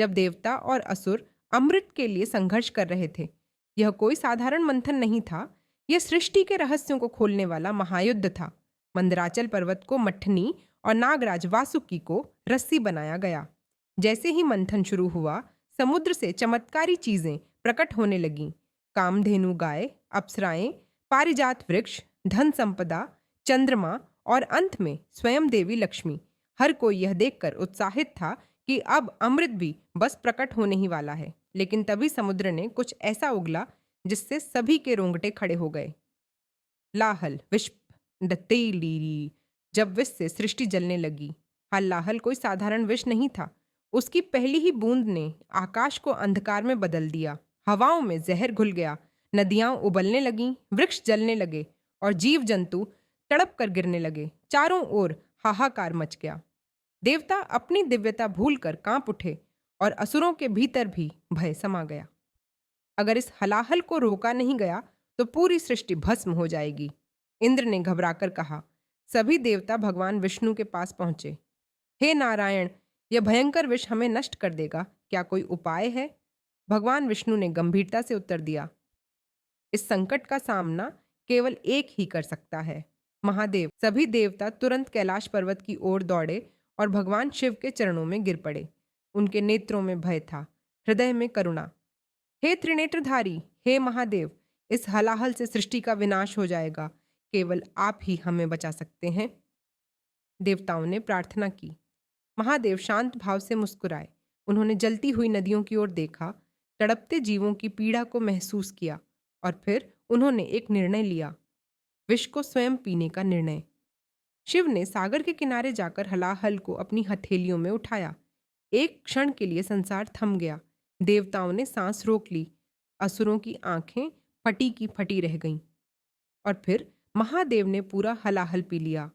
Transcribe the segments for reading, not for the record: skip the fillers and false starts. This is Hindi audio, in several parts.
जब देवता और असुर अमृत के लिए संघर्ष कर रहे थे। यह कोई साधारण मंथन नहीं था, यह सृष्टि के रहस्यों को खोलने वाला महायुद्ध था। मंदराचल पर्वत को मट्ठनी और नागराज वासुकी को रस्सी बनाया गया। जैसे ही मंथन शुरू हुआ, समुद्र से चमत्कारी चीजें प्रकट होने लगीं। कामधेनु गाय, अप्सराएं, पारिजात वृक्ष, धन संपदा, चंद्रमा और अंत में स्वयं देवी लक्ष्मी। हर कोई यह देखकर उत्साहित था कि अब अमृत भी बस प्रकट होने ही वाला है। लेकिन तभी समुद्र ने कुछ ऐसा उगला जिससे सभी के रोंगटे खड़े हो गए। लाहल विश्व दत्तेलीरी। जब विष से सृष्टि जलने लगी। हल्लाहल कोई साधारण विष नहीं था। उसकी पहली ही बूंद ने आकाश को अंधकार में बदल दिया। हवाओं में जहर घुल गया, नदियां उबलने लगीं, वृक्ष जलने लगे और जीव जंतु तड़प कर गिरने लगे। चारों ओर हाहाकार मच गया। देवता अपनी दिव्यता भूलकर कांप उठे और असुरों के भीतर भी भय समा गया। अगर इस हलाहल को रोका नहीं गया तो पूरी सृष्टि भस्म हो जाएगी। इंद्र ने घबराकर कहा। सभी देवता भगवान विष्णु के पास पहुंचे। हे नारायण, यह भयंकर विष हमें नष्ट कर देगा, क्या कोई उपाय है? भगवान विष्णु ने गंभीरता से उत्तर दिया, इस संकट का सामना केवल एक ही कर सकता है, महादेव। सभी देवता तुरंत कैलाश पर्वत की ओर दौड़े और भगवान शिव के चरणों में गिर पड़े। उनके नेत्रों में भय था, हृदय में करुणा। हे त्रिनेत्रधारी, हे महादेव, इस हलाहल से सृष्टि का विनाश हो जाएगा, केवल आप ही हमें बचा सकते हैं। देवताओं ने प्रार्थना की। महादेव शांत भाव से मुस्कुराए। उन्होंने जलती हुई नदियों की ओर देखा, तड़पते जीवों की पीड़ा को महसूस किया और फिर उन्होंने एक निर्णय लिया, विष को स्वयं पीने का निर्णय। शिव ने सागर के किनारे जाकर हलाहल को अपनी हथेलियों में उठाया। एक क्षण के लिए संसार थम गया। देवताओं ने सांस रोक ली। असुरों की आंखें फटी की फटी रह गईं। और फिर महादेव ने पूरा हलाहल पी लिया।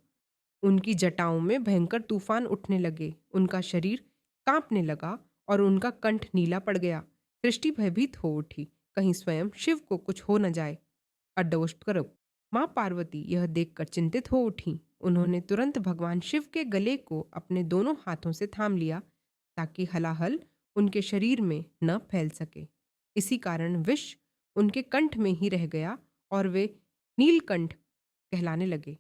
उनकी जटाओं में भयंकर तूफान उठने लगे। उनका शरीर कांपने लगा और उनका कंठ नीला पड़ गया। सृष्टि भयभीत हो उठी, कहीं स्वयं शिव को कुछ हो न जाए। अड्डोष्ट करो। माँ पार्वती यह देखकर चिंतित हो उठी। उन्होंने तुरंत भगवान शिव के गले को अपने दोनों हाथों से थाम लिया ताकि हलाहल उनके शरीर में न फैल सके। इसी कारण विष उनके कंठ में ही रह गया और वे नीलकंठ कहलाने लगे।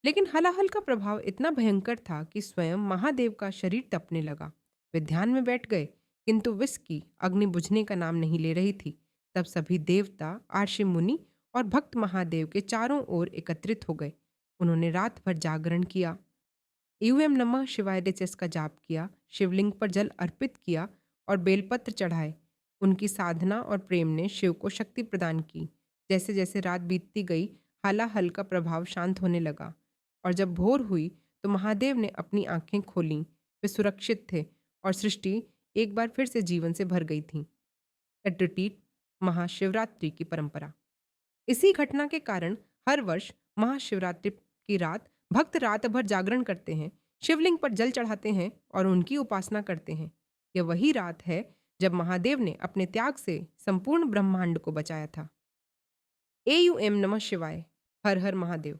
लेकिन हलाहल का प्रभाव इतना भयंकर था कि स्वयं महादेव का शरीर तपने लगा। वे ध्यान में बैठ गए, किंतु विष की अग्नि बुझने का नाम नहीं ले रही थी। तब सभी देवता, आर्षि मुनि और भक्त महादेव के चारों ओर एकत्रित हो गए। उन्होंने रात भर जागरण किया, यूएम नमः शिवाय डिचेस का जाप किया, शिवलिंग पर जल अर्पित किया और बेलपत्र चढ़ाए। उनकी साधना और प्रेम ने शिव को शक्ति प्रदान की। जैसे जैसे रात बीतती गई, हलाहल का प्रभाव शांत होने लगा और जब भोर हुई तो महादेव ने अपनी आंखें खोलीं। वे सुरक्षित थे और सृष्टि एक बार फिर से जीवन से भर गई थी। एट्रिटीट महाशिवरात्रि की परंपरा। इसी घटना के कारण हर वर्ष महाशिवरात्रि की रात भक्त रात भर जागरण करते हैं, शिवलिंग पर जल चढ़ाते हैं और उनकी उपासना करते हैं। यह वही रात है जब महादेव ने अपने त्याग से संपूर्ण ब्रह्मांड को बचाया था। एयूएम नमः शिवाय। हर हर महादेव।